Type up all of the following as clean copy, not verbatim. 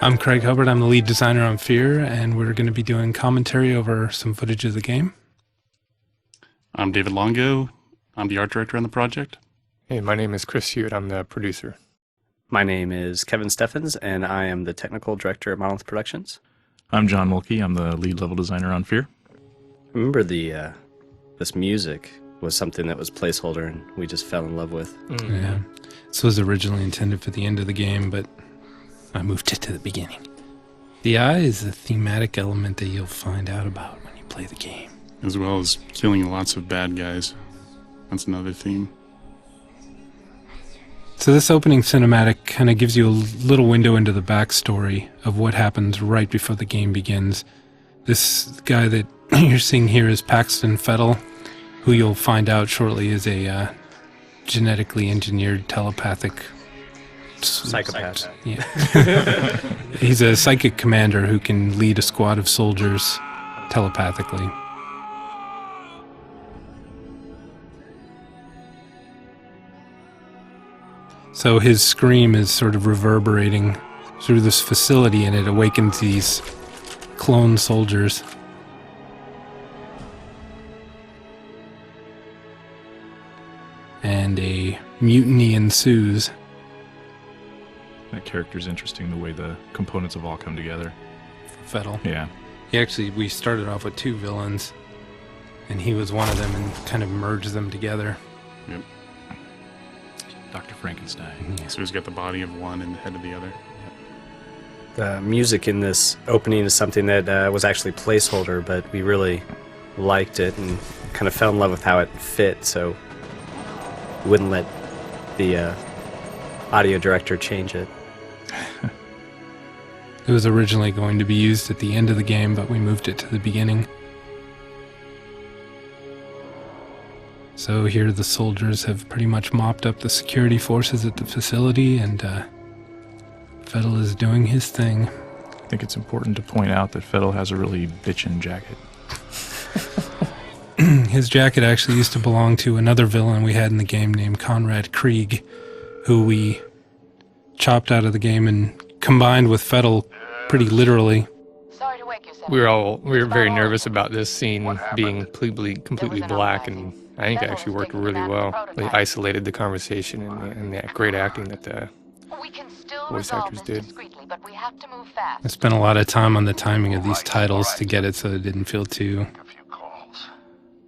I'm Craig Hubbard. I'm the lead designer on Fear, and we're going to be doing commentary over some footage of the game. I'm David Longo. I'm the art director on the project. Hey, my name is Chris Hewitt. I'm the producer. My name is Kevin Steffens, and I am the technical director at Monolith Productions. I'm John Mulkey. I'm the lead level designer on Fear. Remember this music was something that was placeholder, and we just fell in love with. Mm-hmm. Yeah, this was originally intended for the end of the game, but I moved it to the beginning. The eye is a thematic element that you'll find out about when you play the game. As well as killing lots of bad guys. That's another theme. So this opening cinematic kind of gives you a little window into the backstory of what happens right before the game begins. This guy that you're seeing here is Paxton Fettel, who you'll find out shortly is a genetically engineered telepathic Psychopath. Yeah. He's a psychic commander who can lead a squad of soldiers telepathically. So his scream is sort of reverberating through this facility, and it awakens these clone soldiers. And a mutiny ensues. That character's interesting, the way the components have all come together. Fettel. Yeah. We started off with two villains, and he was one of them and kind of merged them together. Yep. Dr. Frankenstein. Yeah. So he's got the body of one and the head of the other. The music in this opening is something that was actually placeholder, but we really liked it and kind of fell in love with how it fit, so we wouldn't let the audio director change it. It was originally going to be used at the end of the game, but we moved it to the beginning. So here the soldiers have pretty much mopped up the security forces at the facility, and Fettel is doing his thing. I think it's important to point out that Fettel has a really bitchin' jacket. His jacket actually used to belong to another villain we had in the game named Conrad Krieg, who we chopped out of the game and combined with Fettel pretty literally. We were very nervous about this scene being completely black, and I think it actually worked really well. They isolated the conversation and the great acting that the voice actors did. I spent a lot of time on the timing of these titles to get it so it didn't feel too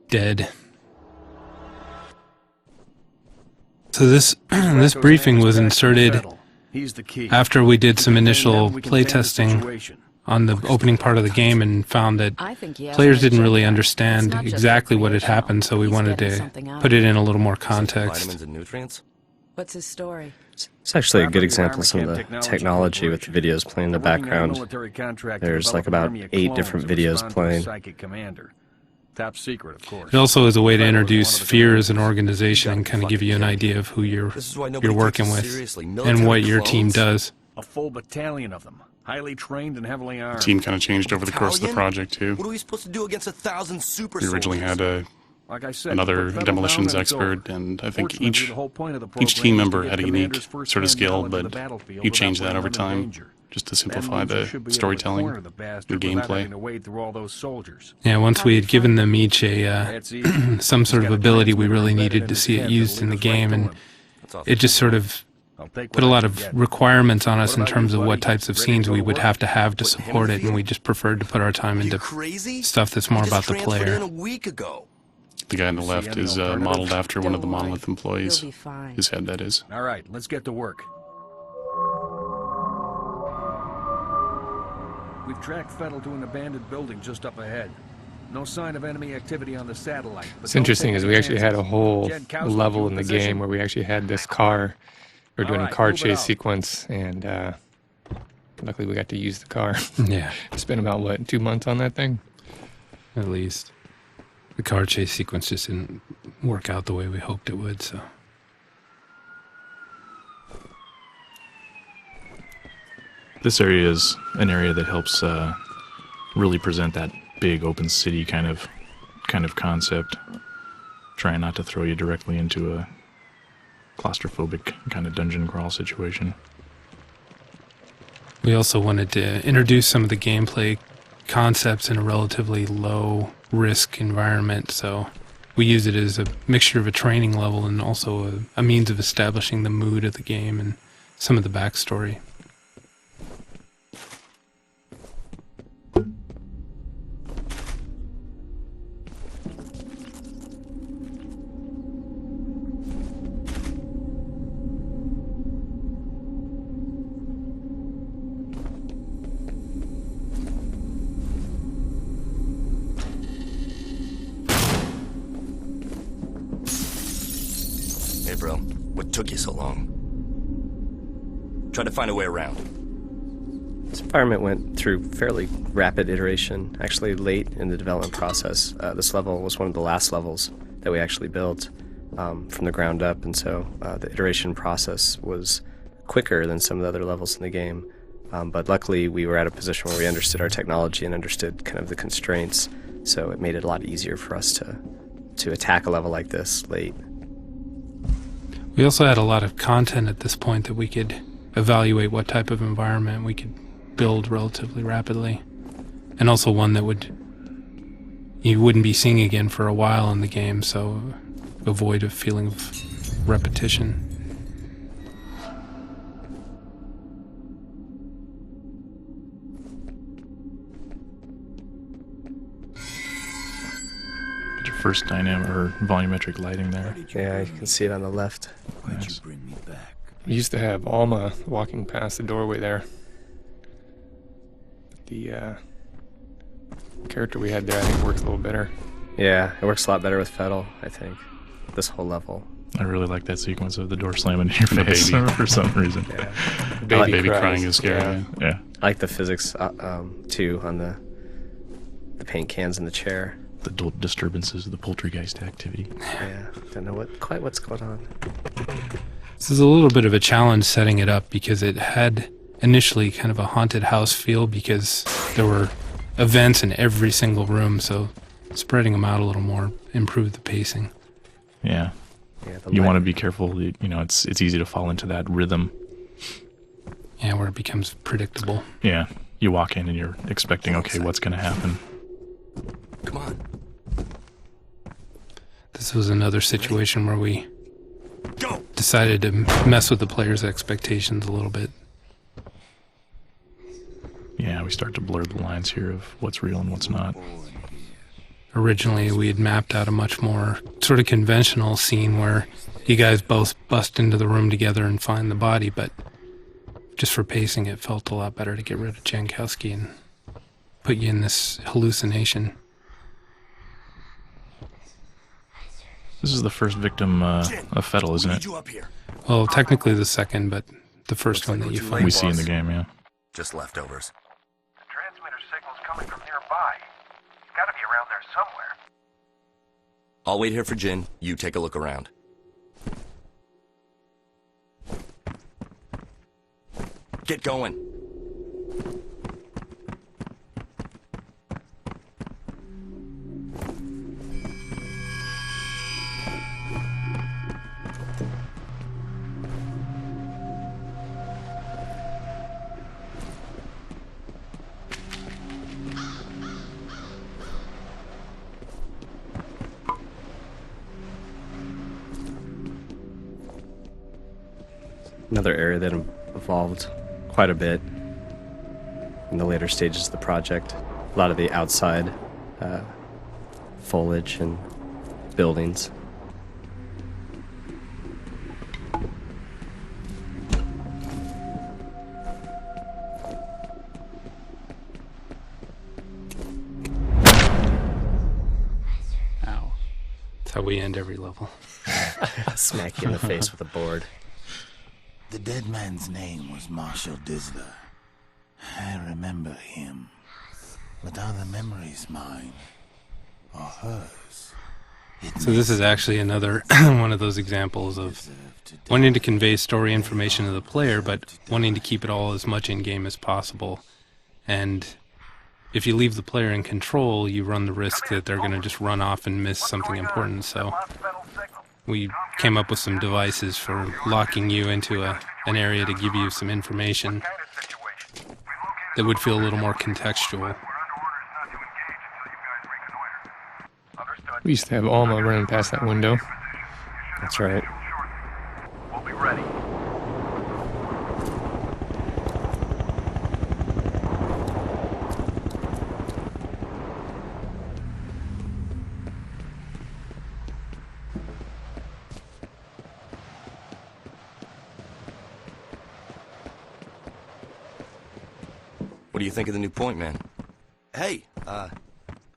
dead. So this briefing was inserted after we did some initial playtesting on the opening part of the game and found that players didn't really understand exactly what had happened, so we wanted to put it in a little more context. What's his story? It's actually a good example of some of the technology with the videos playing in the background. There's like about 8 different videos playing. Top secret, of course. It also is a way to introduce Fear as an organization and kind of give you an idea of who you're working with and what your team does. A full battalion of them, highly trained and heavily armed. The team kind of changed over the course of the project, too. What are we supposed to do against 1,000 super We originally had like I said, another demolitions expert, and I think each team member had a unique sort of skill, but you changed that over time just to simplify the storytelling, the gameplay. Yeah, once we had given them each a some sort of ability, we really needed to see it used in the game, and it just sort of put a lot of requirements on us in terms of what types of scenes we would have to support it, and we just preferred to put our time into stuff that's more about the player. The guy on the left is modeled after one of the Monolith employees. His head, that is. All right, let's get to work. We've tracked Fettel to an abandoned building just up ahead. No sign of enemy activity on the satellite. What's interesting is we actually had a whole level in the game where we actually had this car. We were doing a car chase sequence, and luckily we got to use the car. Yeah. Spent about, 2 months on that thing? At least. The car chase sequence just didn't work out the way we hoped it would, so. This area is an area that helps really present that big open city kind of concept. Trying not to throw you directly into a claustrophobic kind of dungeon crawl situation. We also wanted to introduce some of the gameplay concepts in a relatively low risk environment, so we use it as a mixture of a training level and also a means of establishing the mood of the game and some of the backstory. Hey, bro. What took you so long? Try to find a way around. This environment went through fairly rapid iteration, actually late in the development process. This level was one of the last levels that we actually built from the ground up, and so the iteration process was quicker than some of the other levels in the game. But luckily, we were at a position where we understood our technology and understood kind of the constraints, so it made it a lot easier for us to attack a level like this late. We also had a lot of content at this point that we could evaluate what type of environment we could build relatively rapidly, and also one that you wouldn't be seeing again for a while in the game, so avoid a feeling of repetition. Get your first dynamic or volumetric lighting there. Yeah, you can see it on the left. Nice. We used to have Alma walking past the doorway there. The character we had there, I think, works a little better. Yeah, it works a lot better with Fettel, I think, this whole level. I really like that sequence of the door slamming in your face for some reason. Yeah. Baby cries. crying is scary. Yeah. Yeah. I like the physics, too, on the paint cans in the chair. The disturbances of the poltergeist activity. Yeah, don't know quite what's going on. This is a little bit of a challenge setting it up because it had initially kind of a haunted house feel because there were events in every single room, so spreading them out a little more improved the pacing. Yeah. Yeah, You want to be careful. You know, it's easy to fall into that rhythm. Yeah, where it becomes predictable. Yeah. You walk in and you're expecting, okay, what's going to happen? Come on. This was another situation where we Go! decided to mess with the player's expectations a little bit. Yeah, we start to blur the lines here of what's real and what's not. Originally, we had mapped out a much more sort of conventional scene where you guys both bust into the room together and find the body, but just for pacing, it felt a lot better to get rid of Jankowski and put you in this hallucination. This is the first victim of Fettel, isn't it? You up here. Well, technically the second, but the first one that you Looks like find. We see in the game, yeah. Just leftovers. The transmitter signal's coming from nearby. It's gotta be around there somewhere. I'll wait here for Jin. You take a look around. Get going. Another area that evolved quite a bit in the later stages of the project. A lot of the outside foliage and buildings. Ow. That's how we end every level. Smack you in the face with a board. The dead man's name was Marshall Disler. I remember him. But are the memories mine? Or hers? So this is actually another one of those examples of wanting to convey story information to the player, but wanting to keep it all as much in-game as possible. And if you leave the player in control, you run the risk that they're going to just run off and miss something important. So we came up with some devices for locking you into an area to give you some information. that would feel a little more contextual. We're under orders not to engage until you guys reconnoiter. Understood. We used to have Alma running past that window. That's right. We'll be ready. What do you think of the new point, man? Hey,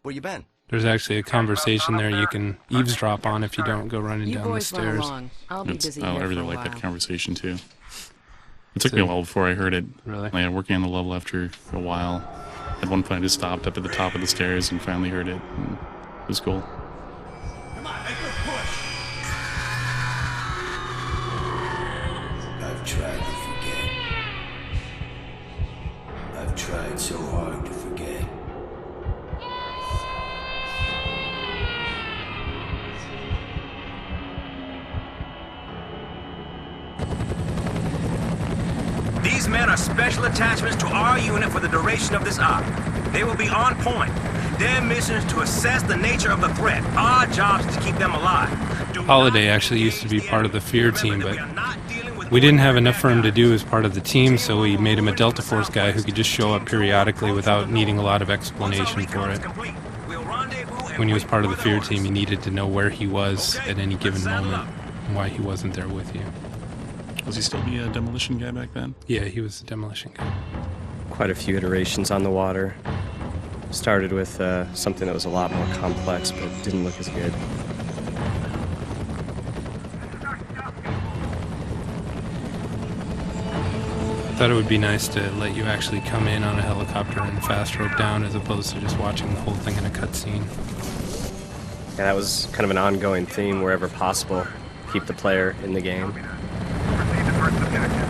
where you been? There's actually a conversation there you can eavesdrop on if you don't go running You down the boys run stairs. along. I'll be busy I here really for a like while. that conversation too. It took me a while before I heard it. Really? Like, working on the level after a while. At one point I just stopped up at the top of the stairs and finally heard it. And it was cool. I've tried to forget. I've tried so hard to forget. These men are special attachments to our unit for the duration of this op. They will be on point. Their mission is to assess the nature of the threat. Our job is to keep them alive. Do Holiday not actually used to be engage the part of the enemy. Fear Remember team, that but we are not dealing with we didn't have enough for him to ordinary do as part of the team, so we made him a Delta Force guy who could just show up periodically without needing a lot of explanation for it. When he was part of the Fear team, you needed to know where he was at any given moment and why he wasn't there with you. Was he still the demolition guy back then? Yeah, he was the demolition guy. Quite a few iterations on the water. Started with something that was a lot more complex, but didn't look as good. Thought it would be nice to let you actually come in on a helicopter and fast rope down as opposed to just watching the whole thing in a cutscene. Yeah, that was kind of an ongoing theme wherever possible. Keep the player in the game. Proceed to first objective.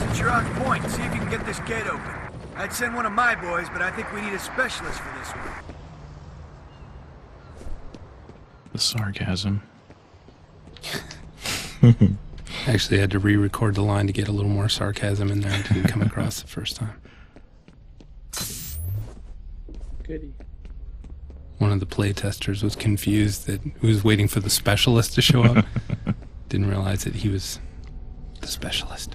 Since you're on point, see if you can get this gate open. I'd send one of my boys, but I think we need a specialist for this one. The sarcasm. Actually, I had to re-record the line to get a little more sarcasm in there. It didn't come across the first time. Goody. One of the playtesters was confused that he was waiting for the specialist to show up. Didn't realize that he was the specialist.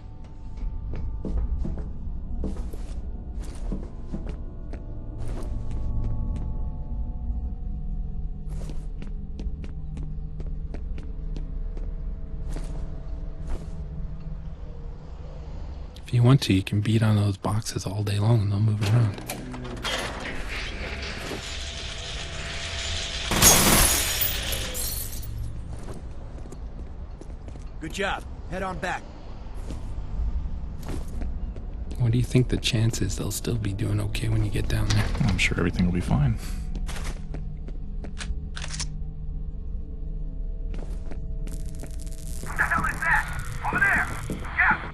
If you want to, you can beat on those boxes all day long and they'll move around. Good job. Head on back. What do you think the chances they'll still be doing okay when you get down there? I'm sure everything will be fine. What the hell is that? Over there! Yeah!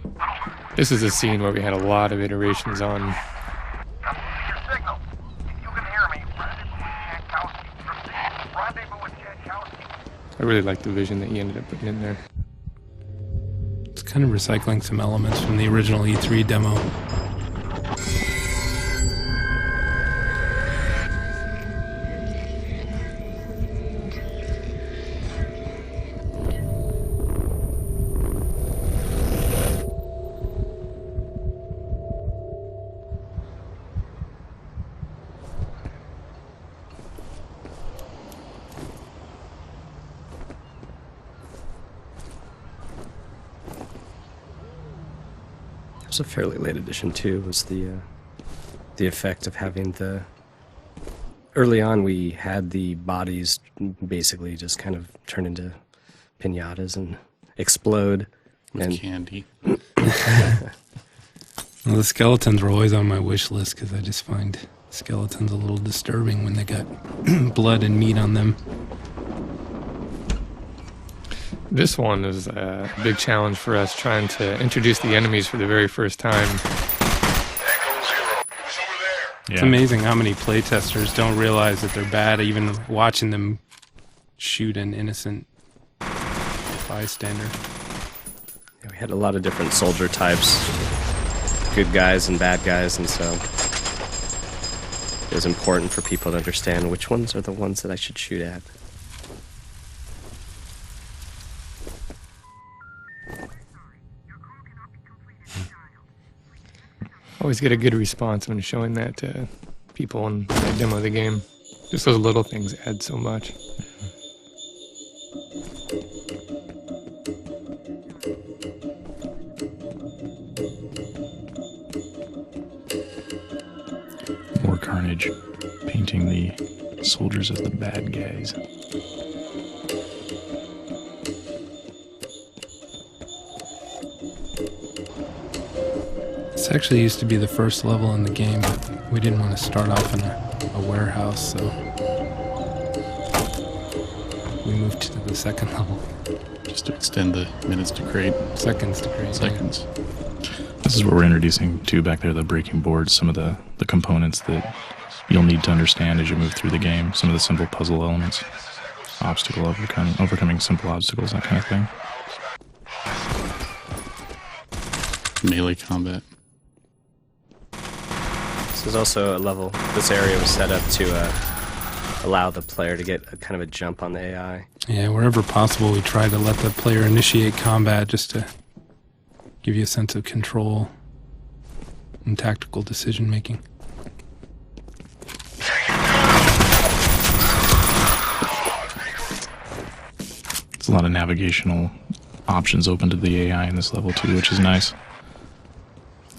This is a scene where we had a lot of iterations on. I'm losing your signal. If you can hear me, rendezvous with Jankowski. Proceed. Rendezvous with Jankowski. I really like the vision that you ended up putting in there. It's kind of recycling some elements from the original E3 demo. It was a fairly late addition too. Was the effect of having the. Early on, we had the bodies basically just kind of turn into pinatas and explode. With And candy. Well, the skeletons were always on my wish list because I just find skeletons a little disturbing when they got blood and meat on them. This one is a big challenge for us, trying to introduce the enemies for the very first time. It's amazing how many playtesters don't realize that they're bad, even watching them shoot an innocent bystander. Yeah, we had a lot of different soldier types, good guys and bad guys, and so it was important for people to understand which ones are the ones that I should shoot at. Always get a good response when showing that to people in the demo of the game. Just those little things add so much. More carnage, painting the soldiers as the bad guys. This actually used to be the first level in the game, but we didn't want to start off in a warehouse, so we moved to the second level. Just to extend the minutes to create. Seconds to create. Seconds. This is what we're introducing to back there, the breaking board, some of the components that you'll need to understand as you move through the game, some of the simple puzzle elements, overcoming simple obstacles, that kind of thing. Melee combat. This is also a level, this area was set up to allow the player to get a kind of a jump on the AI. Yeah, wherever possible, we try to let the player initiate combat just to give you a sense of control and tactical decision making. There's a lot of navigational options open to the AI in this level too, which is nice.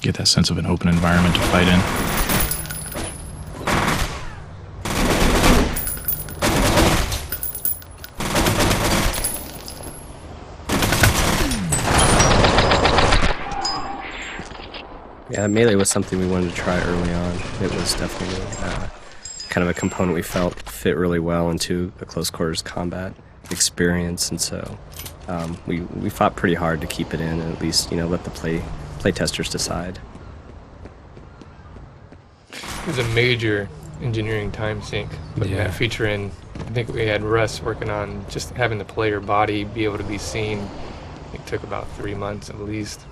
Get that sense of an open environment to fight in. Yeah, melee was something we wanted to try early on. It was definitely kind of a component we felt fit really well into a close quarters combat experience, and so we fought pretty hard to keep it in, and at least let the play testers decide. It was a major engineering time sink putting that feature in. I think we had Russ working on just having the player body be able to be seen. It took about 3 months at least.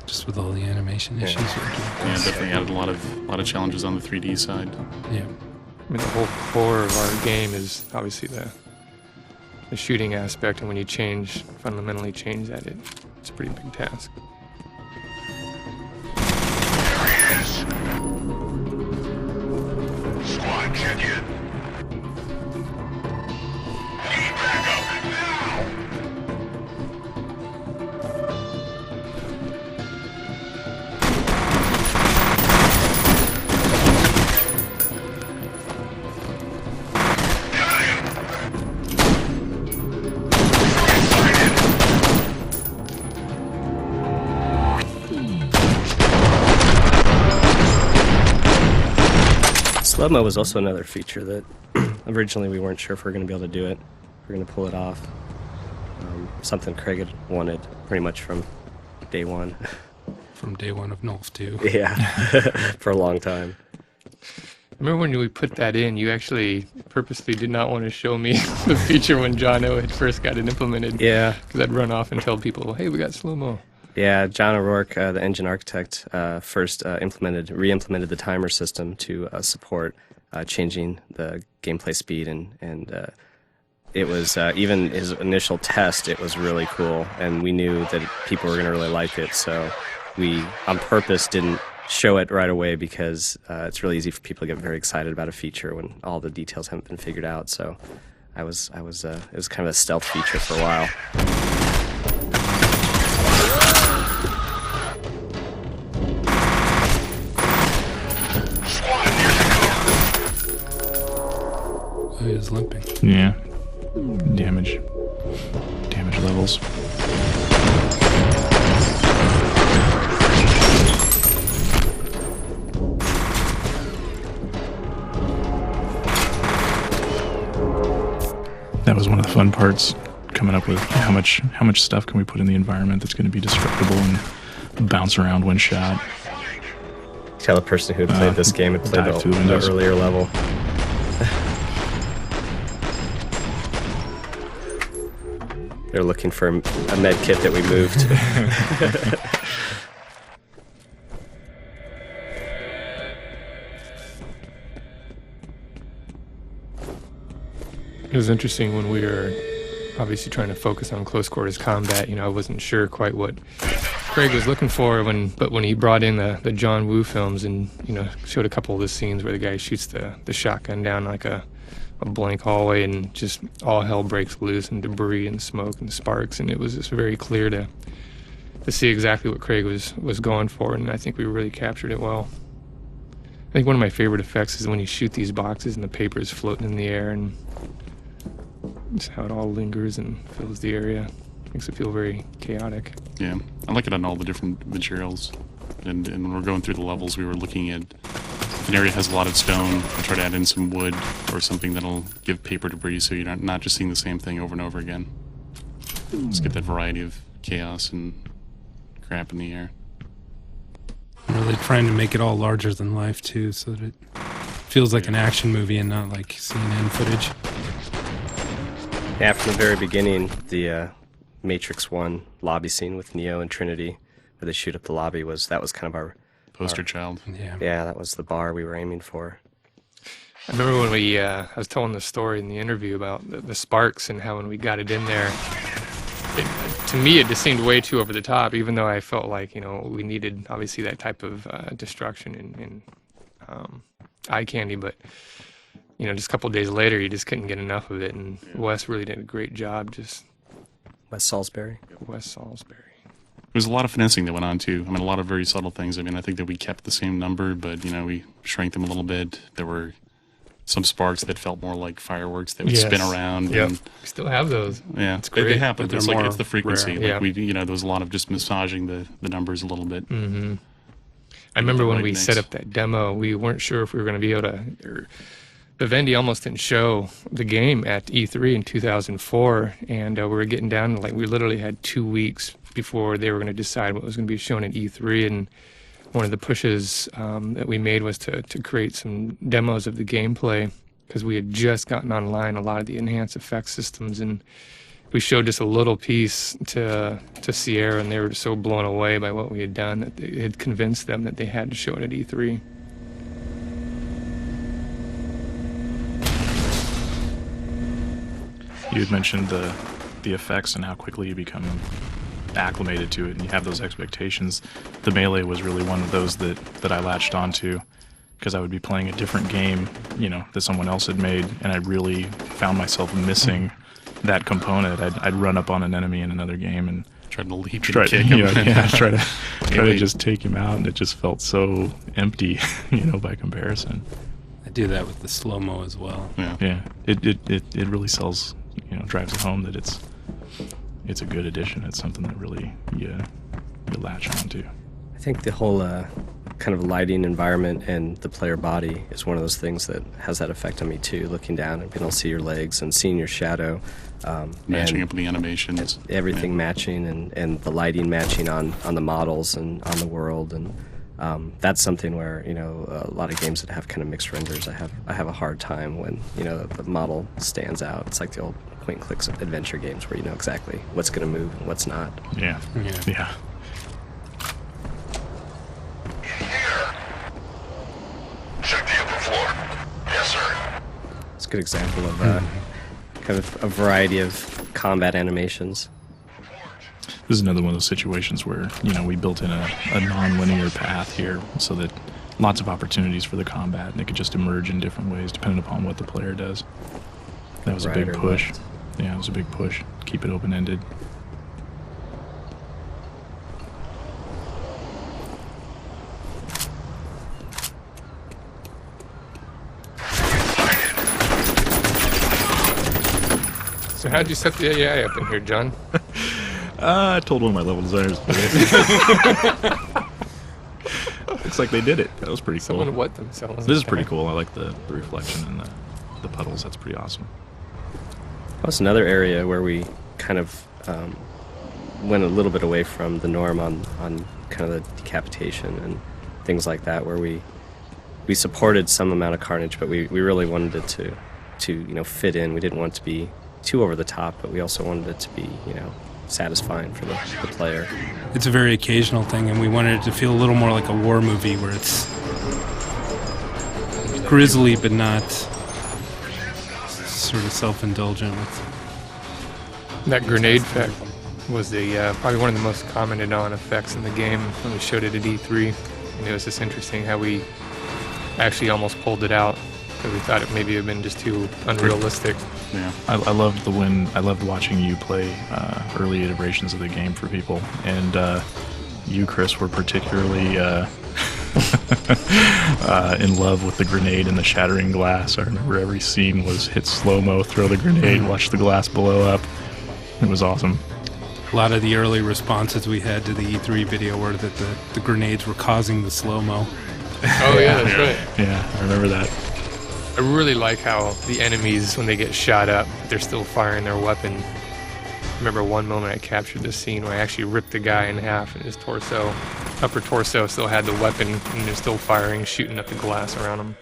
Just with all the animation issues. Yeah, definitely added a lot of challenges on the 3D side. Yeah. I mean, the whole core of our game is obviously the shooting aspect, and when you fundamentally change that, it's a pretty big task. Squad check in. Need backup now. Slow-mo was also another feature that originally we weren't sure if we were going to be able to do it. We're going to pull it off. Something Craig had wanted pretty much from day one. From day one of Nulf 2. Yeah, for a long time. I remember when we put that in, you actually purposely did not want to show me the feature when John O had first got it implemented. Yeah. Because I'd run off and tell people, hey, we got slow-mo. Yeah, John O'Rourke, the engine architect, first re-implemented the timer system to support changing the gameplay speed, and it was even his initial test. It was really cool, and we knew that people were going to really like it. So we, on purpose, didn't show it right away because it's really easy for people to get very excited about a feature when all the details haven't been figured out. So it was kind of a stealth feature for a while. Oh, he was limping. Yeah. Damage levels. That was one of the fun parts, coming up with how much stuff can we put in the environment that's going to be destructible and bounce around when shot. Tell a person who had played this game had played the earlier level. They're looking for a med kit that we moved. It was interesting when we were obviously trying to focus on close quarters combat. I wasn't sure quite what Craig was looking for but when he brought in the John Woo films and, showed a couple of the scenes where the guy shoots the shotgun down like a blank hallway and just all hell breaks loose and debris and smoke and sparks, and it was just very clear to see exactly what Craig was going for, and I think we really captured it well. I think one of my favorite effects is when you shoot these boxes and the paper is floating in the air, and just how it all lingers and fills the area. Makes it feel very chaotic. Yeah, I like it on all the different materials. And when we're going through the levels, we were looking at if an area has a lot of stone, we'll try to add in some wood or something that'll give paper debris so you're not just seeing the same thing over and over again. Just get that variety of chaos and crap in the air. Really trying to make it all larger than life, too, so that it feels like an action movie and not like CNN footage. Yeah, from the very beginning, the Matrix 1 lobby scene with Neo and Trinity, where they shoot up the lobby, that was kind of our poster child. Yeah, that was the bar we were aiming for. I remember when I was telling the story in the interview about the sparks and how when we got it in there, to me it just seemed way too over the top, even though I felt like, we needed obviously that type of destruction and eye candy, but just a couple of days later, you just couldn't get enough of it, and Wes really did a great job. Wes Salisbury. Wes Salisbury. There's a lot of finessing that went on, too. A lot of very subtle things. I think that we kept the same number, but, we shrank them a little bit. There were some sparks that felt more like fireworks that would spin around. Yep. And, we still have those. Yeah, it's great. They happen. But It's the frequency. rare. There was a lot of just massaging the numbers a little bit. Mm-hmm. I remember when we set up that demo, we weren't sure if we were going to be able to... Vivendi almost didn't show the game at E3 in 2004, and we were getting down to we literally had 2 weeks before they were going to decide what was going to be shown at E3, and one of the pushes that we made was to create some demos of the gameplay, because we had just gotten online a lot of the enhanced effects systems, and we showed just a little piece to Sierra, and they were just so blown away by what we had done that it had convinced them that they had to show it at E3. You had mentioned the effects and how quickly you become acclimated to it and you have those expectations. The Melee was really one of those that I latched onto, because I would be playing a different game, that someone else had made, and I really found myself missing that component. I'd run up on an enemy in another game and try to leap and kick him. try to just take him out, and it just felt so empty, by comparison. I do that with the slow-mo as well. Yeah. It really sells, drives it home that it's a good addition. It's something that really you latch onto. I think the whole kind of lighting environment and the player body is one of those things that has that effect on me too, looking down and being able to see your legs and seeing your shadow. Matching up with the animations. Everything matching and the lighting matching on the models and on the world. And that's something where, a lot of games that have kind of mixed renders, I have a hard time when, the model stands out. It's like the old point-and-click adventure games where you know exactly what's going to move and what's not. Yeah. Check the upper floor. Yes, sir. It's a good example of kind of a variety of combat animations. This is another one of those situations where, we built in a non-linear path here so that lots of opportunities for the combat, and it could just emerge in different ways depending upon what the player does. That was a big push. Left. Yeah, it was a big push. Keep it open-ended. So how'd you set the AI up in here, John? I told one of my level designers to do it. Looks like they did it. That was pretty cool. Someone wet themselves. This is pretty cool. I like the reflection and the puddles. That's pretty awesome. That's another area where we kind of went a little bit away from the norm on kind of the decapitation and things like that, where we supported some amount of carnage, but we really wanted it to fit in. We didn't want it to be too over the top, but we also wanted it to be, satisfying for the player. It's a very occasional thing, and we wanted it to feel a little more like a war movie where it's grisly but not sort of self-indulgent. That grenade effect was the probably one of the most commented on effects in the game when we showed it at E3. And it was just interesting how we actually almost pulled it out because we thought it maybe had been just too unrealistic. Yeah, I loved I loved watching you play early iterations of the game for people, and you, Chris, were particularly in love with the grenade and the shattering glass. I remember every scene was hit slow-mo, throw the grenade, watch the glass blow up. It was awesome. A lot of the early responses we had to the E3 video were that the grenades were causing the slow-mo. Oh yeah, that's right. Yeah, I remember that. I really like how the enemies, when they get shot up, they're still firing their weapon. I remember one moment I captured this scene where I actually ripped the guy in half and his torso, upper torso, still had the weapon and they're still firing, shooting at the glass around him.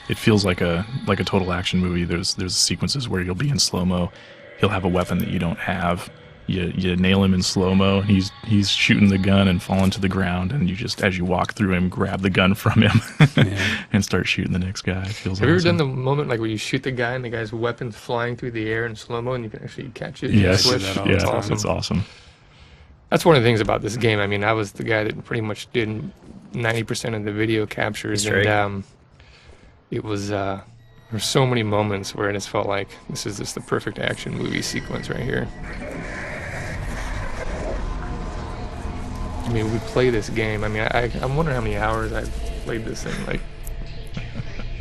It feels like a total action movie. There's sequences where you'll be in slow-mo. He'll have a weapon that you don't have. You nail him in slow-mo, and he's shooting the gun and falling to the ground, and you just, as you walk through him, grab the gun from him and start shooting the next guy. It feels Have you ever awesome. done the moment like where you shoot the guy and the guy's weapon's flying through the air in slow-mo and you can actually catch it? Yes, Switch? yeah, It's awesome. it's awesome. That's one of the things about this game. I mean, I was the guy that pretty much did 90% of the video captures, and it was there were so many moments where it just felt like this is just the perfect action movie sequence right here. I mean, we play this game. I mean, I'm wondering how many hours I've played this thing, like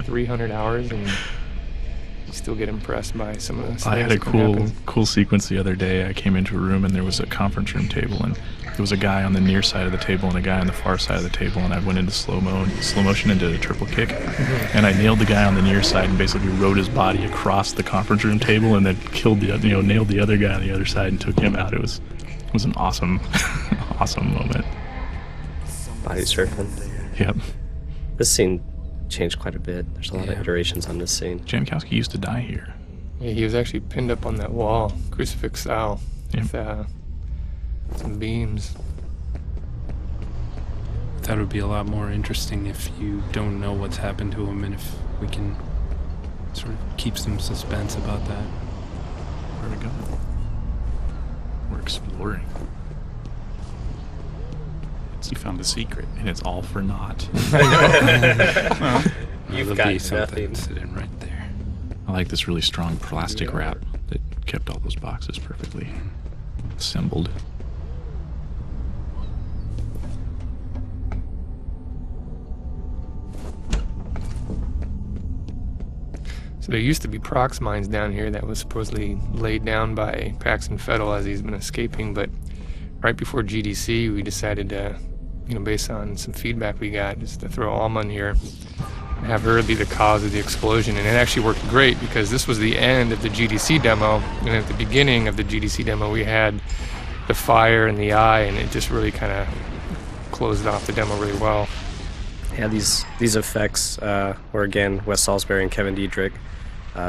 300 hours, and you still get impressed by some of the things. I had a that can happen. cool sequence the other day. I came into a room and there was a conference room table, and there was a guy on the near side of the table and a guy on the far side of the table, and I went into slow motion and did a triple kick, and I nailed the guy on the near side and basically rode his body across the conference room table, and then nailed the other guy on the other side and took him out. It was an awesome awesome moment. Body surfing. Yep. This scene changed quite a bit. There's a lot of iterations on this scene. Jankowski used to die here. Yeah, he was actually pinned up on that wall, crucifix style, with some beams. I thought it would be a lot more interesting if you don't know what's happened to him and if we can sort of keep some suspense about that. Where are we going? We're exploring. You found a secret. And it's all for naught. You've There'll be got something nothing. sitting right there. I like this really strong plastic wrap that kept all those boxes perfectly assembled. So there used to be Prox mines down here that was supposedly laid down by Paxton Fettel as he's been escaping, but right before GDC we decided to, based on some feedback we got, just to throw Alma in here and have her be the cause of the explosion. And it actually worked great because this was the end of the GDC demo, and at the beginning of the GDC demo we had the fire and the eye, and it just really kind of closed off the demo really well. Yeah, these effects were again Wes Salisbury and Kevin Diedrich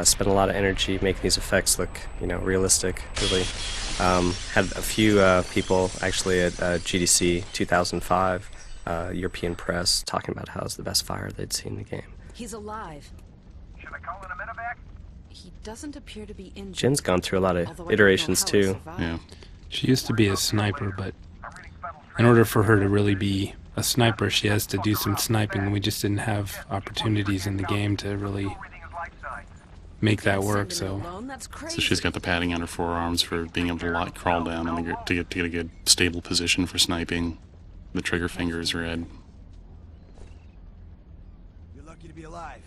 spent a lot of energy making these effects look, realistic. Really had a few people actually at GDC 2005, European press, talking about how it's the best fire they'd seen in the game. He's alive. Should I call in a medevac? He doesn't appear to be injured. Jin's gone through a lot of although I don't know iterations how he too. survived. Yeah. She used to be a sniper, but in order for her to really be a sniper, she has to do some sniping, and we just didn't have opportunities in the game to really make that work, so... So she's got the padding on her forearms for being able to crawl down and to get a good stable position for sniping. The trigger finger is red. You're lucky to be alive.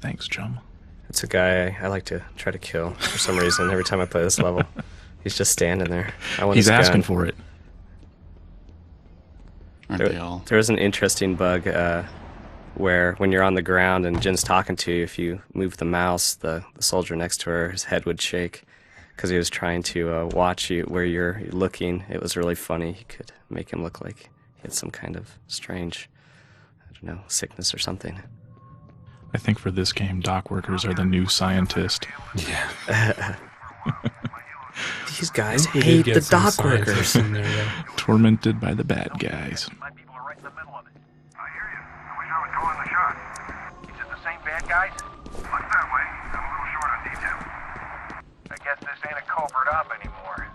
Thanks, chum. It's a guy I like to try to kill for some reason every time I play this level. He's just standing there. I want He's his asking gun. for it. Aren't they all? There was an interesting bug where when you're on the ground and Jin's talking to you, if you move the mouse, the soldier next to her, his head would shake because he was trying to watch you where you're looking. It was really funny. You could make him look like he had some kind of strange, I don't know, sickness or something. I think for this game, dock workers are the new scientist. Yeah. These guys We did hate get the some dock scientists workers. in there, yeah. Tormented by the bad guys. My people are right in the middle of it. I hear you. I wish I was calling the shot. Is it the same bad guys? Looks that way. I'm a little short on detail. I guess this ain't a covert op anymore.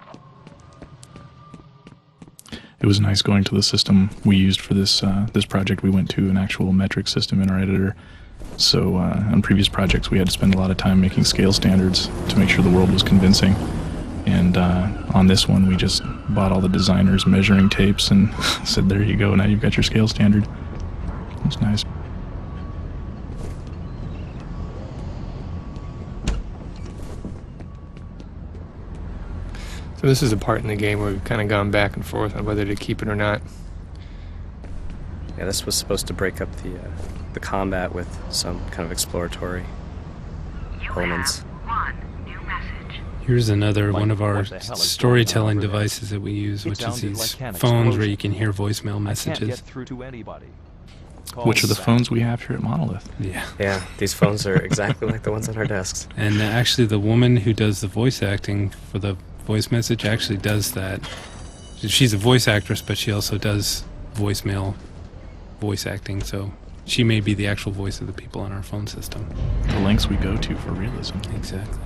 It was nice going to the system we used for this this project. We went to an actual metric system in our editor. So on previous projects, we had to spend a lot of time making scale standards to make sure the world was convincing. And on this one, we just bought all the designers' measuring tapes and said, there you go, now you've got your scale standard. It was nice. So this is a part in the game where we've kind of gone back and forth on whether to keep it or not. Yeah, this was supposed to break up the combat with some kind of exploratory elements. Here's another one of our storytelling devices that we use, which is these phones where you can hear voicemail messages. Which are the phones we have here at Monolith. Yeah. Yeah, these phones are exactly like the ones on our desks. And actually the woman who does the voice acting for the voice message actually does that. She's a voice actress, but she also does voicemail voice acting, so she may be the actual voice of the people on our phone system. The lengths we go to for realism. Exactly.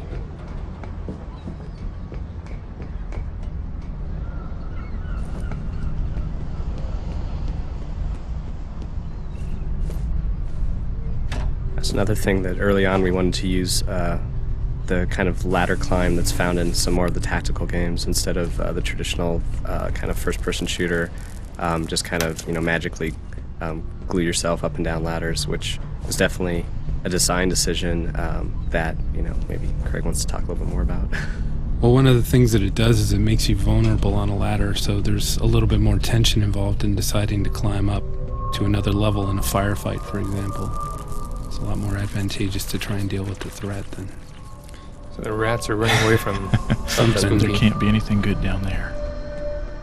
That's another thing that early on we wanted to use the kind of ladder climb that's found in some more of the tactical games instead of the traditional kind of first-person shooter. Just kind of, magically glue yourself up and down ladders, which was definitely a design decision that, maybe Craig wants to talk a little bit more about. Well, one of the things that it does is it makes you vulnerable on a ladder, so there's a little bit more tension involved in deciding to climb up to another level in a firefight, for example. It's a lot more advantageous to try and deal with the threat than So the rats are running away from something. There can't be anything good down there.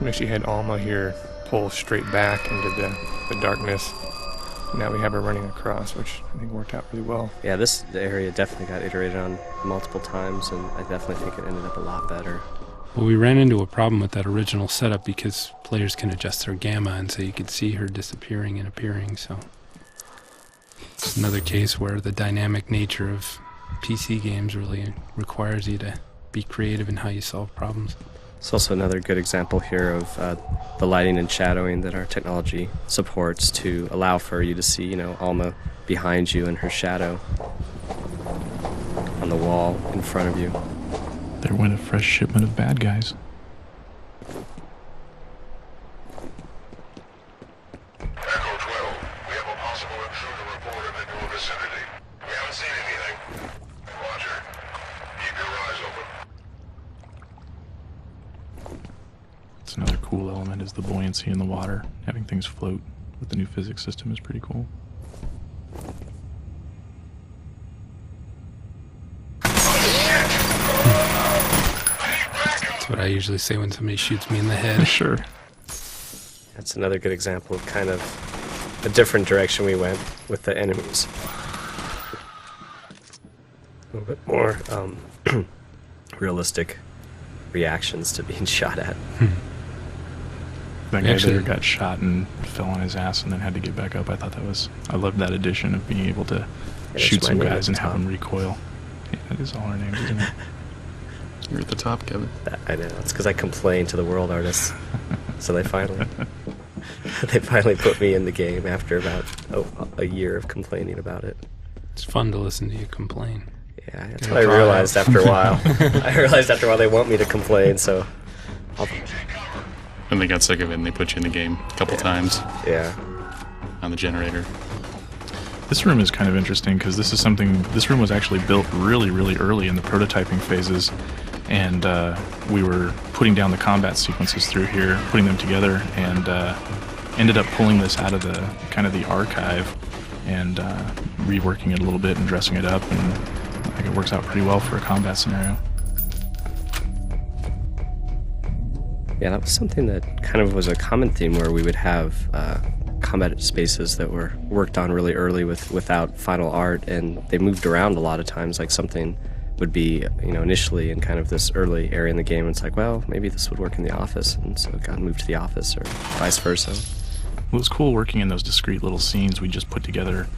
We actually had Alma here pull straight back into the darkness. Now we have her running across, which I think worked out really well. Yeah, this area definitely got iterated on multiple times, and I definitely think it ended up a lot better. Well, we ran into a problem with that original setup because players can adjust their gamma, and so you could see her disappearing and appearing, so it's another case where the dynamic nature of PC games really requires you to be creative in how you solve problems. It's also another good example here of the lighting and shadowing that our technology supports to allow for you to see, Alma behind you and her shadow on the wall in front of you. There went a fresh shipment of bad guys. Echo 12, we have a possible intruder reported in your vicinity. We haven't seen anything. Roger. Keep your eyes open. It's another cool element is the buoyancy in the water. Having things float with the new physics system is pretty cool. That's what I usually say when somebody shoots me in the head. Sure. That's another good example of kind of a different direction we went with the enemies. A little bit more realistic reactions to being shot at. That guy Actually- there got shot and fell on his ass and then had to get back up. I loved that addition of being able to that's shoot my some name at guys the and have top. them recoil. Yeah, that is all our names, isn't it? You're at the top, Kevin. I know, it's because I complain to the world artists. So they finally put me in the game after about a year of complaining about it. It's fun to listen to you complain. Yeah, that's what I realized after a while. I realized after a while they want me to complain, so And they got sick of it and they put you in the game a couple times yeah. on the generator. This room is kind of interesting because this room was actually built really, really early in the prototyping phases, and we were putting down the combat sequences through here, putting them together, and ended up pulling this out of the kind of the archive and reworking it a little bit and dressing it up, and I think it works out pretty well for a combat scenario. Yeah, that was something that kind of was a common theme where we would have combat spaces that were worked on really early without final art, and they moved around a lot of times. Like something would be, initially in kind of this early area in the game, and it's like, well, maybe this would work in the office, and so it got moved to the office, or vice versa. It was cool working in those discrete little scenes. We just put together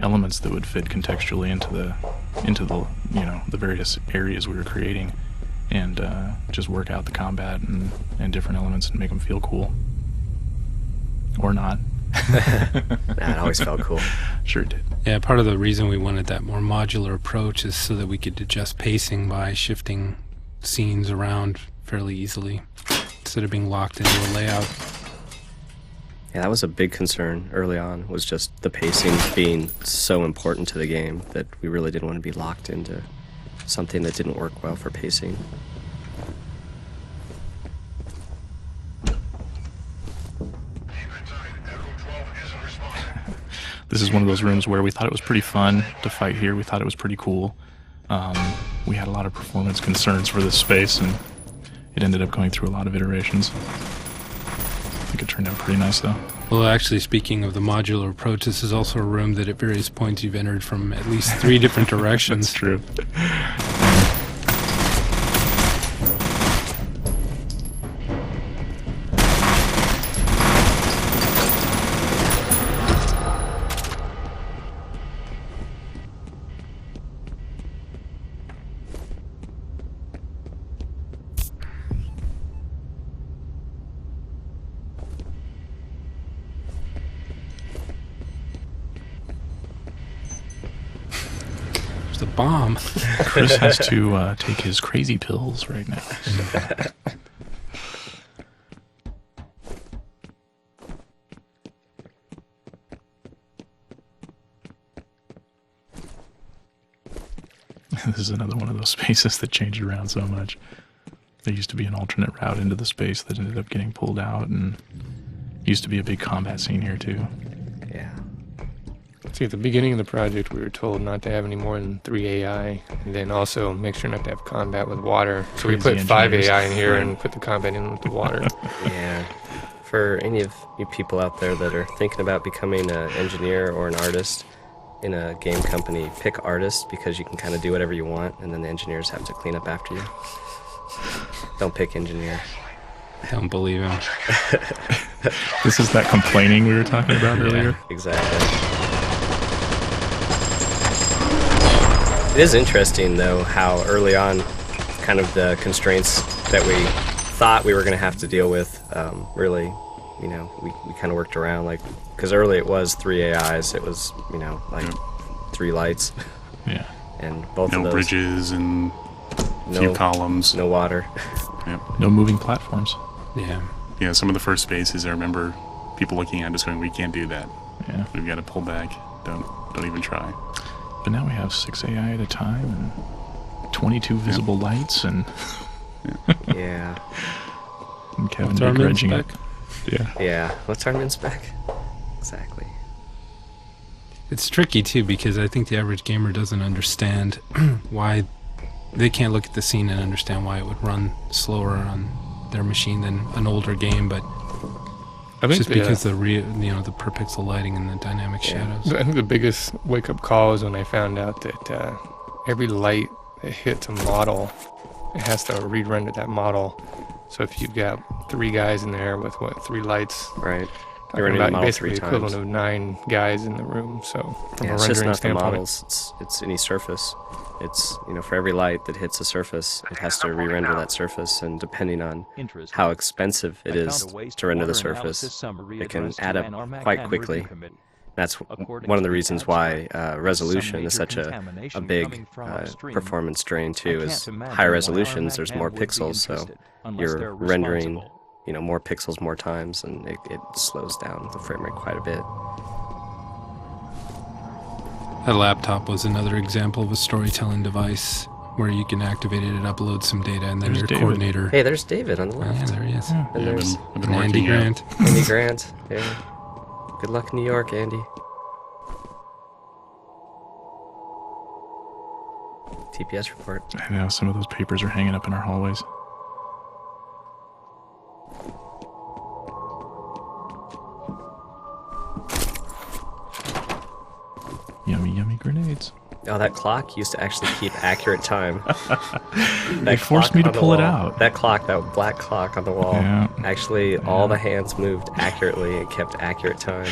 elements that would fit contextually into the the various areas we were creating, and just work out the combat and different elements and make them feel cool. Or not. It always felt cool. Sure did. Yeah, part of the reason we wanted that more modular approach is so that we could adjust pacing by shifting scenes around fairly easily instead of being locked into a layout. Yeah, that was a big concern early on, was just the pacing being so important to the game that we really didn't want to be locked into something that didn't work well for pacing. This is one of those rooms where we thought it was pretty fun to fight here. We thought it was pretty cool. We had a lot of performance concerns for this space, and it ended up going through a lot of iterations. I think it turned out pretty nice, though. Well, actually, speaking of the modular approach, this is also a room that at various points you've entered from at least 3 different directions. That's true. There's a bomb. Chris has to take his crazy pills right now. This is another one of those spaces that changed around so much. There used to be an alternate route into the space that ended up getting pulled out, and used to be a big combat scene here too. Yeah. See, at the beginning of the project, we were told not to have any more than 3 AI, and then also make sure not to have combat with water. So we Crazy put 5 engineers. AI in here Right. and put the combat in with the water. Yeah. For any of you people out there that are thinking about becoming an engineer or an artist in a game company, pick artist, because you can kind of do whatever you want, and then the engineers have to clean up after you. Don't pick engineer. I don't believe him. This is that complaining we were talking about earlier. Exactly. It is interesting, though, how early on, kind of the constraints that we thought we were going to have to deal with, really, we kind of worked around, like, because early it was 3 AIs, it was, 3 lights. Yeah. And both No of those. bridges and few columns. No water. Yep. No moving platforms. Yeah. Yeah, some of the first spaces I remember people looking at us going, we can't do that. Yeah. We've got to pull back. Don't even try. But now we have 6 AI at a time and 22 visible lights and Yeah. and Kevin What's our min begrudging it. spec? Yeah. Yeah. What's our min spec? Exactly. It's tricky too because I think the average gamer doesn't understand why they can't look at the scene and understand why it would run slower on their machine than an older game, but I think just because the per pixel lighting and the dynamic shadows. I think the biggest wake-up call is when I found out that every light that hits a model, it has to re-render that model. So if you've got 3 guys in there with 3 lights, Right. talking running the about model basically 3 the equivalent times. of 9 guys in the room. So from Yeah, a it's just rendering not the standpoint, models, it's any surface. It's, for every light that hits a surface, it has to re-render that surface, and depending on how expensive it is to render the surface, it can add up quite quickly. That's one of the reasons why resolution is such a big performance drain too, is higher resolutions, there's more pixels, so you're rendering more pixels more times, and it slows down the frame rate quite a bit. A laptop was another example of a storytelling device where you can activate it and upload some data, and then There's your David. coordinator. Hey, there's David on the Oh, left. yeah, there he is. And Yeah, there's I've been Andy working out. Grant. Andy Grant. Yeah. Good luck in New York, Andy. TPS report. I know some of those papers are hanging up in our hallways. Grenades. Oh, that clock used to actually keep accurate time. They forced me to pull it out. That clock, that black clock on the wall, actually all the hands moved accurately and kept accurate time.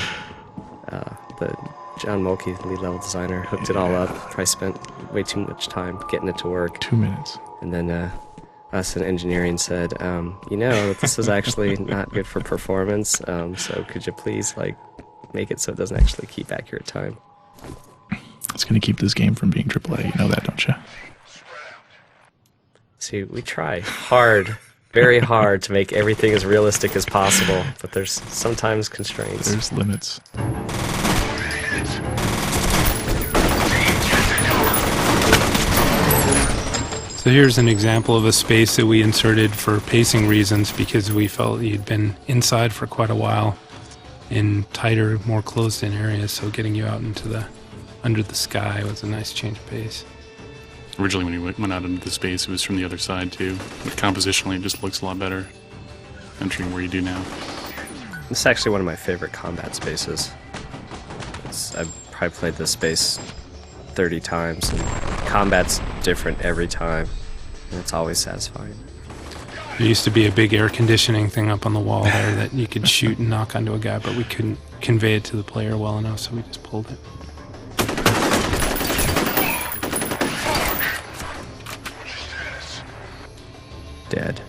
But John Mulkey, the lead level designer, hooked it all up. Probably spent way too much time getting it to work. 2 minutes. And then us in engineering said, this is actually not good for performance, so could you please make it so it doesn't actually keep accurate time? It's going to keep this game from being AAA. You know that, don't you? See, we try hard, very hard to make everything as realistic as possible, but there's sometimes constraints. There's limits. So here's an example of a space that we inserted for pacing reasons because we felt you'd been inside for quite a while in tighter, more closed-in areas, so getting you out into under the sky was a nice change of pace. Originally, when we went out into the space, it was from the other side, too. But compositionally, it just looks a lot better entering where you do now. This is actually one of my favorite combat spaces. I've probably played this space 30 times, and combat's different every time, and it's always satisfying. There used to be a big air conditioning thing up on the wall there that you could shoot and knock onto a guy, but we couldn't convey it to the player well enough, so we just pulled it. Dead.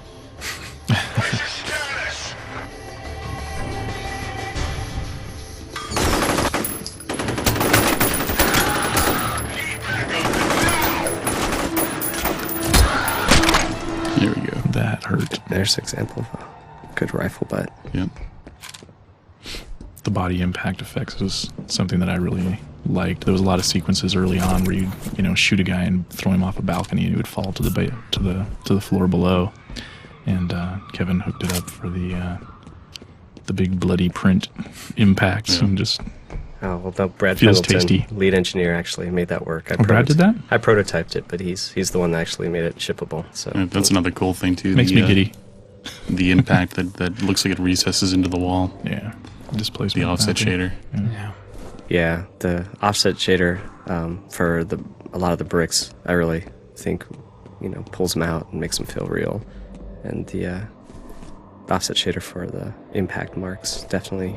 There we go. That hurt. There's an example of a good rifle butt. Yep. The body impact effects was something that I really liked. There was a lot of sequences early on where you'd shoot a guy and throw him off a balcony and he would fall to the floor below. And Kevin hooked it up for the big bloody print impacts and just. Oh well, no, Brad feels Pendleton, tasty. lead engineer, actually made that work. Brad did that? I prototyped it, but he's the one that actually made it shippable. So That's another cool thing too. Makes me giddy. The impact that looks like it recesses into the wall. Yeah, displacement. The offset shader. Yeah, the offset shader for a lot of the bricks, I really think, pulls them out and makes them feel real. And the offset shader for the impact marks definitely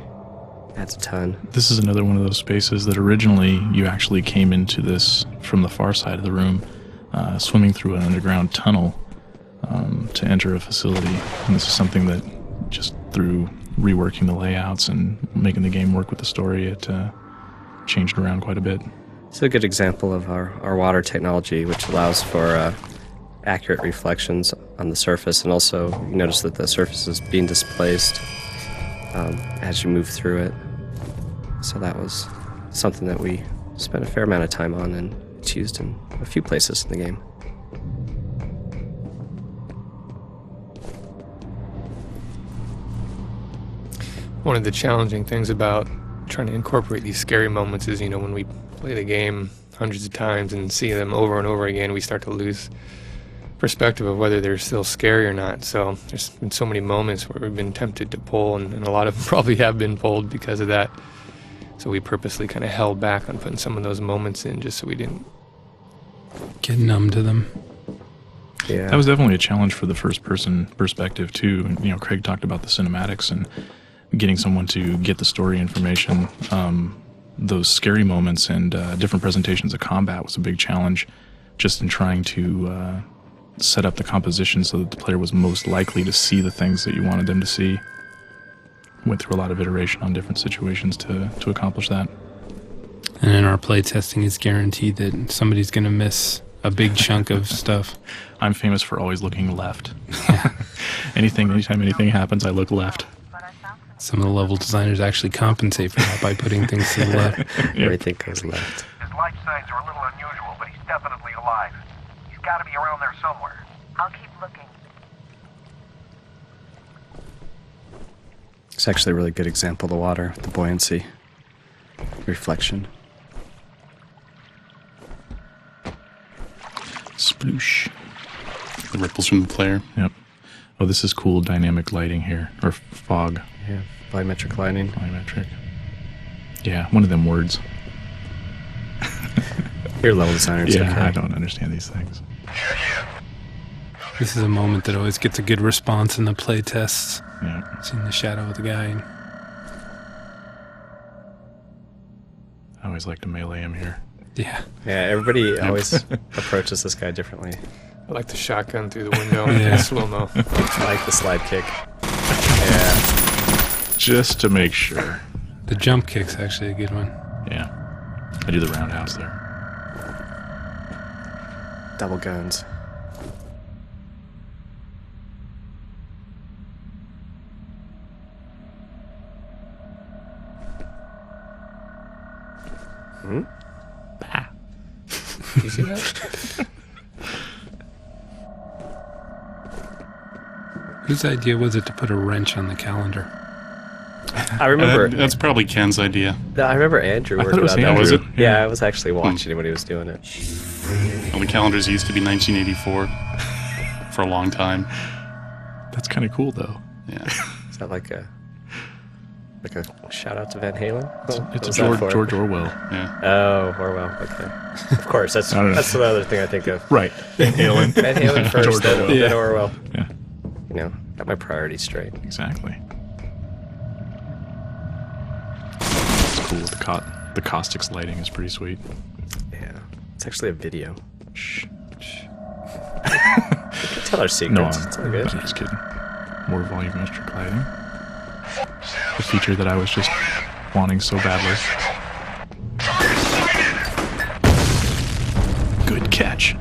adds a ton. This is another one of those spaces that originally you actually came into this from the far side of the room, swimming through an underground tunnel to enter a facility. And this is something that just through reworking the layouts and making the game work with the story, it changed around quite a bit. It's a good example of our water technology, which allows for accurate reflections on the surface, and also you notice that the surface is being displaced as you move through it. So that was something that we spent a fair amount of time on, and it's used in a few places in the game. One of the challenging things about trying to incorporate these scary moments is, when we play the game hundreds of times and see them over and over again, we start to lose perspective of whether they're still scary or not. So there's been so many moments where we've been tempted to pull, and a lot of them probably have been pulled because of that. So we purposely kind of held back on putting some of those moments in just so we didn't get numb to them. Yeah, that was definitely a challenge for the first-person perspective too. Craig talked about the cinematics and getting someone to get the story information. Those scary moments and different presentations of combat was a big challenge, just in trying to set up the composition so that the player was most likely to see the things that you wanted them to see. Went through a lot of iteration on different situations to accomplish that. And in our playtesting, it's guaranteed that somebody's going to miss a big chunk of stuff. I'm famous for always looking left. Anytime anything happens, I look left. Some of the level designers actually compensate for that by putting things to the left. Everything goes left. His life signs are a little unusual, but he's definitely alive. He's got to be around there somewhere. I'll keep looking. It's actually a really good example of the water, the buoyancy, reflection. Sploosh. The ripples from the player. Yep. Oh, this is cool dynamic lighting here, or fog. Yeah, volumetric lighting. Volumetric. Yeah, one of them words. Your level designer. It's Yeah, okay. I don't understand these things. This is a moment that always gets a good response in the play tests. Yeah. Seeing the shadow of the guy. I always like to melee him here. Yeah. Yeah, everybody always approaches this guy differently. I like the shotgun through the window. Yeah. Slow-mo. I like the slide kick. Yeah. Just to make sure. The jump kick's actually a good one. Yeah. I do the roundhouse there. Double guns. Hmm? You see that? Whose idea was it to put a wrench on the calendar? I remember. That's probably Ken's idea. I remember Andrew I thought working it was on that. Andrew. Was it? Yeah, I was actually watching when he was doing it. Well, the calendars used to be 1984 for a long time. That's kind of cool, though. Yeah. Is that like a shout out to Van Halen? It's What a was that for? George Orwell. Yeah. Oh, Orwell. Okay. Of course, that's I don't know. that's the other thing I think of. Right. Van Halen. Van Halen first, George then, Orwell. then Orwell. Yeah, You know, got my priorities straight. exactly. It's cool with the caustics lighting is pretty sweet. Yeah, it's actually a video. Shh. We can tell our secrets. No, it's all good. I'm just kidding. More volumetric lighting. A feature that I was just wanting so badly. Good catch.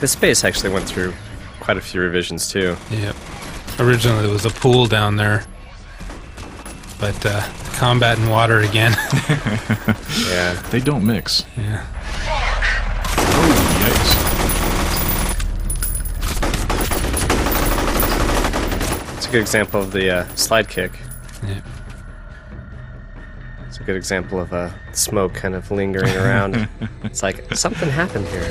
This space actually went through quite a few revisions too. Yep. Originally there was a pool down there, but combat and water again. Yeah. They don't mix. Yeah. Oh, yikes. It's a good example of the slide kick. Yep. It's a good example of smoke kind of lingering around. It's like something happened here.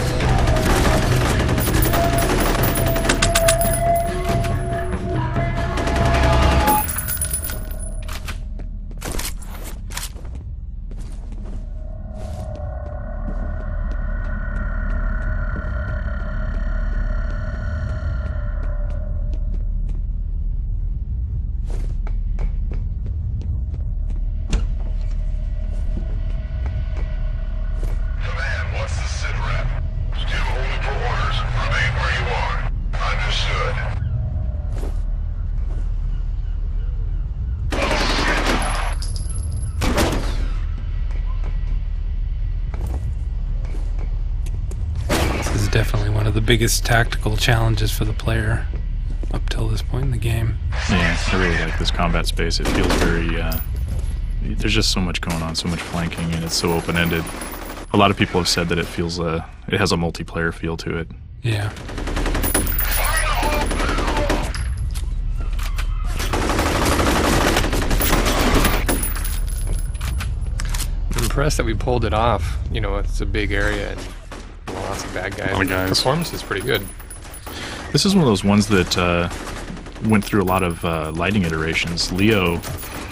Command, what's the sit rep? Still holding for orders. Remain where you are. Understood. This is definitely one of the biggest tactical challenges for the player up till this point in the game. Yeah, I really like this combat space. It feels very, there's just so much going on, so much flanking, and it's so open-ended. A lot of people have said that it feels, it has a multiplayer feel to it. Yeah. I'm impressed that we pulled it off. You know, it's a big area and lots of bad guys. A lot of guys. Performance is pretty good. This is one of those ones that went through a lot of lighting iterations. Leo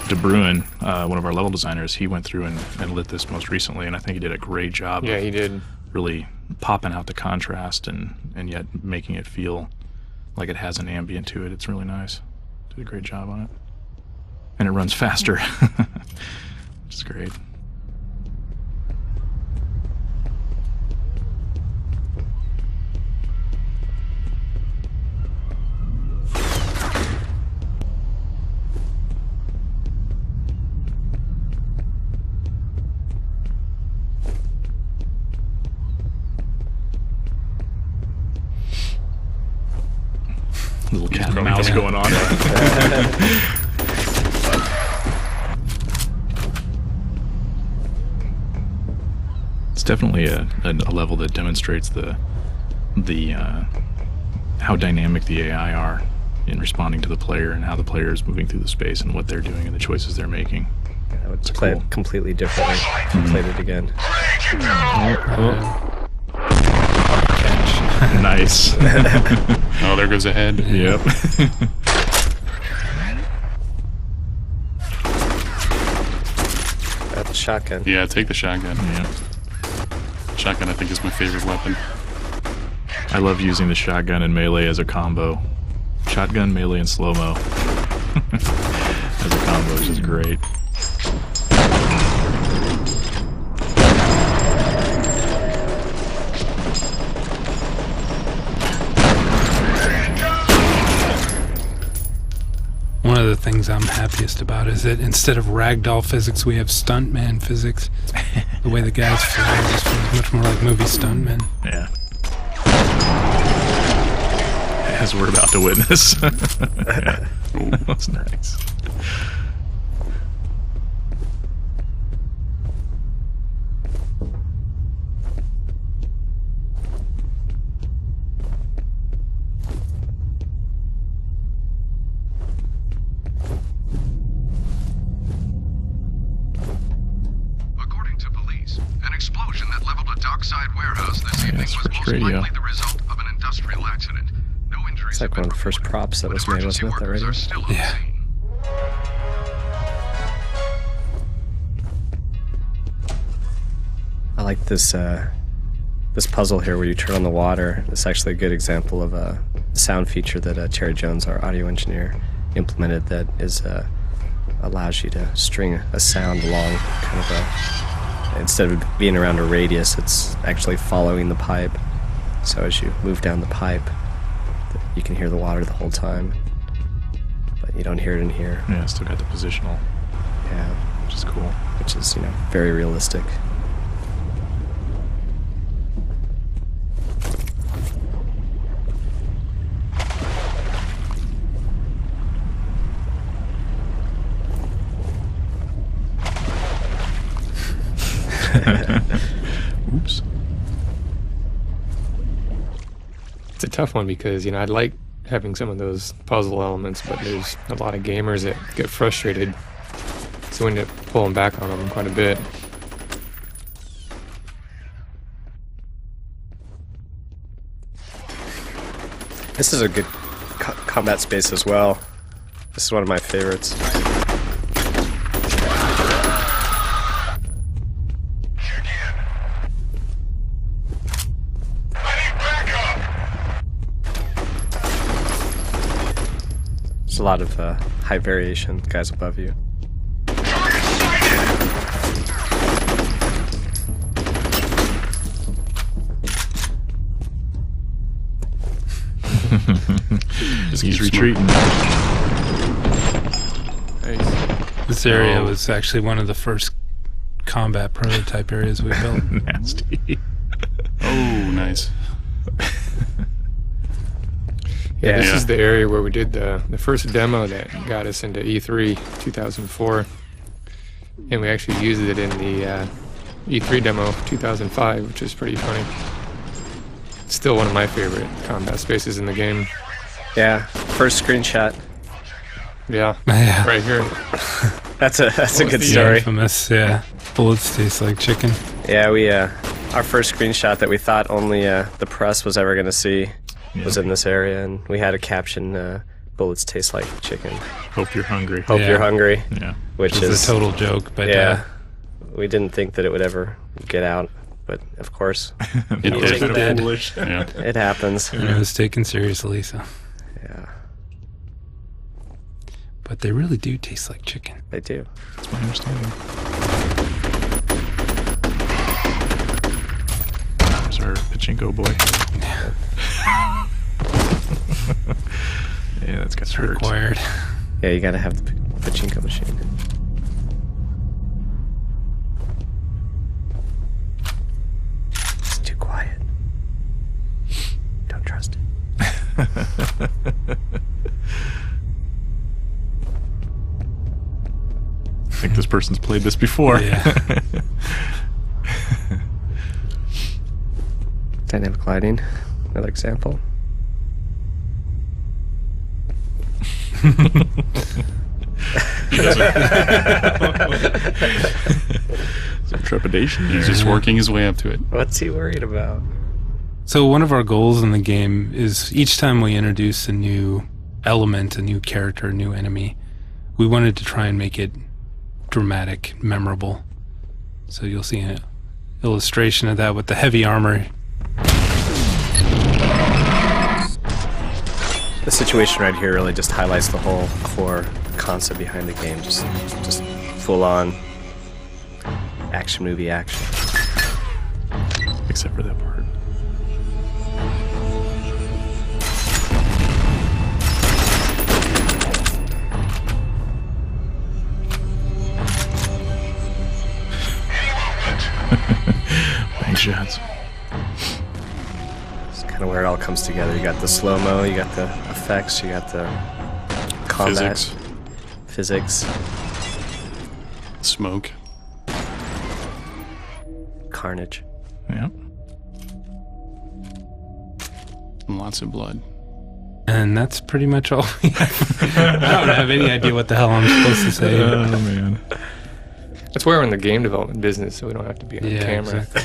De Bruin, one of our level designers, he went through and lit this most recently, and I think he did a great job Yeah, of he did. really popping out the contrast and yet making it feel like it has an ambient to it. It's really nice. Did a great job on it. And it runs faster, which is great. Little cat and mouse going on. It's definitely a level that demonstrates the how dynamic the AI are in responding to the player and how the player is moving through the space and what they're doing and the choices they're making. I would It's play cool. it completely differently if I played it again. Catch. Nice. Oh, there goes a head. Yep. That's a shotgun. Yeah, take the shotgun. Yeah. Shotgun, I think, is my favorite weapon. I love using the shotgun and melee as a combo. Shotgun, melee, and slow-mo. As a combo is just great. One of the things I'm happiest about is that instead of ragdoll physics, we have stuntman physics. The way the guys fly just feels much more like movie stuntmen. Yeah. As we're about to witness. Yeah. Ooh, that's nice. According to police, an explosion that leveled a dockside warehouse this evening was most likely the result of an industrial accident. No injuries. It's like one of the first props that was made, wasn't it, that radio? Yeah. I like this this puzzle here where you turn on the water. It's actually a good example of a sound feature that Terry Jones, our audio engineer, implemented that is allows you to string a sound along kind of a, instead of being around a radius, it's actually following the pipe. So as you move down the pipe, you can hear the water the whole time, but you don't hear it in here. Yeah, still got the positional. Yeah, which is cool. Which is, you know, very realistic. Oops. It's a tough one because, you know, I'd like having some of those puzzle elements, but there's a lot of gamers that get frustrated, so we end up pulling back on them quite a bit. This is a good combat space as well. This is one of my favorites. There's a lot of high variation, guys above you. He's retreating. Nice. This area was actually one of the first combat prototype areas we built. Nasty. Oh, nice. Yeah, this is the area where we did the first demo that got us into E3 2004. And we actually used it in the E3 demo 2005, which is pretty funny. Still one of my favorite combat spaces in the game. Yeah, first screenshot. Yeah, Yeah. right here. That's a good The story. infamous, yeah. Bullets taste like chicken. Yeah, we our first screenshot that we thought only the press was ever going to see was in this area, and we had a caption, bullets taste like chicken. Hope you're hungry. Hope you're hungry. Yeah. Which It's is a total joke, but yeah, we didn't think that it would ever get out, but of course It was did. dead. Yeah. it happens. and it was taken seriously, so. Yeah, But they really do taste like chicken. they do. That's my understanding. There's our pachinko boy. Yeah, that's got hurt. Required. Yeah, you gotta have the pachinko machine. It's too quiet. Don't trust it. I think this person's played this before. Yeah. Dynamic lighting, another example. Some trepidation. He's just working his way up to it. What's he worried about? So one of our goals in the game is each time we introduce a new element, a new character, a new enemy, we wanted to try and make it dramatic, memorable. So you'll see an illustration of that with the heavy armor. The situation right here really just highlights the whole core concept behind the game. Just full-on action movie action. Except for that part. Bank shots. It's kind of where it all comes together. You got the slow-mo, you got the effects, you got the combat. Physics. Smoke. Carnage. Yep. And lots of blood. And that's pretty much all we have. I don't have any idea what the hell I'm supposed to say. Oh, man. That's why we're in the game development business, so we don't have to be on camera. Exactly.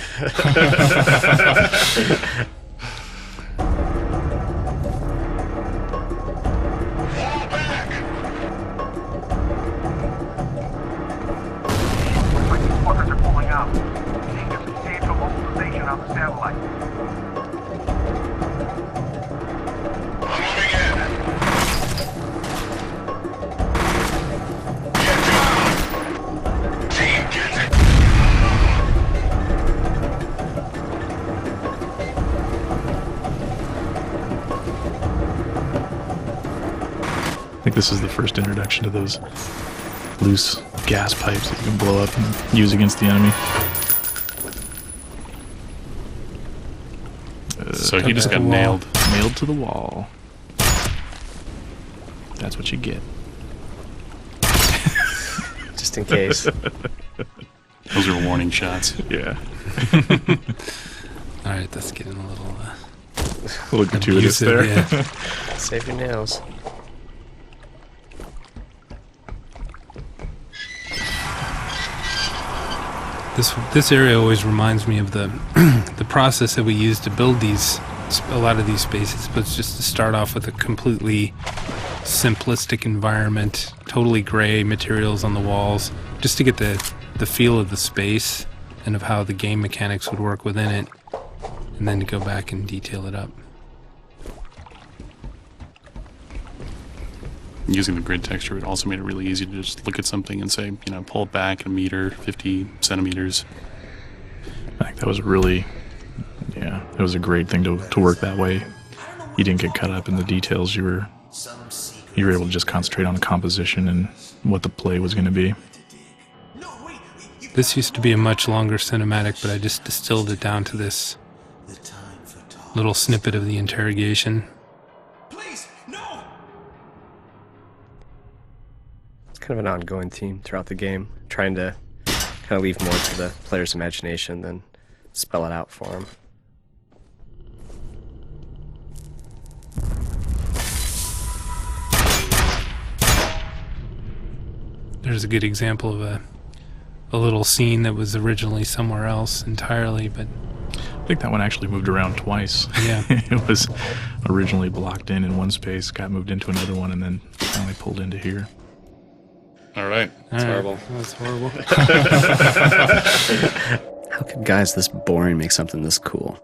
Looks like these fuckers are pulling out. Seeing a substantial mobilization on the satellite. Moving in. Get down! Team, get it! I think this is the first introduction to those loose gas pipes that you can blow up and use against the enemy. So he just got nailed. Nailed to the wall. That's what you get. Just in case. Those are warning shots. Yeah. All right, that's getting a little A little gratuitous abusive, there. yeah. Save your nails. This area always reminds me of the the process that we use to build a lot of these spaces, but it's just to start off with a completely simplistic environment, totally gray materials on the walls, just to get the feel of the space and of how the game mechanics would work within it, and then to go back and detail it up. Using the grid texture, it also made it really easy to just look at something and say, pull it back a meter, 50 centimeters. I think that was really, it was a great thing to work that way. You didn't get caught up in the details. You were able to just concentrate on the composition and what the play was going to be. This used to be a much longer cinematic, but I just distilled it down to this little snippet of the interrogation. Kind of an ongoing theme throughout the game, trying to kind of leave more to the player's imagination than spell it out for them. There's a good example of a little scene that was originally somewhere else entirely, but I think that one actually moved around twice. Yeah. It was originally blocked in one space, got moved into another one, and then finally pulled into here. All right. That's horrible. That's horrible. How could guys this boring make something this cool?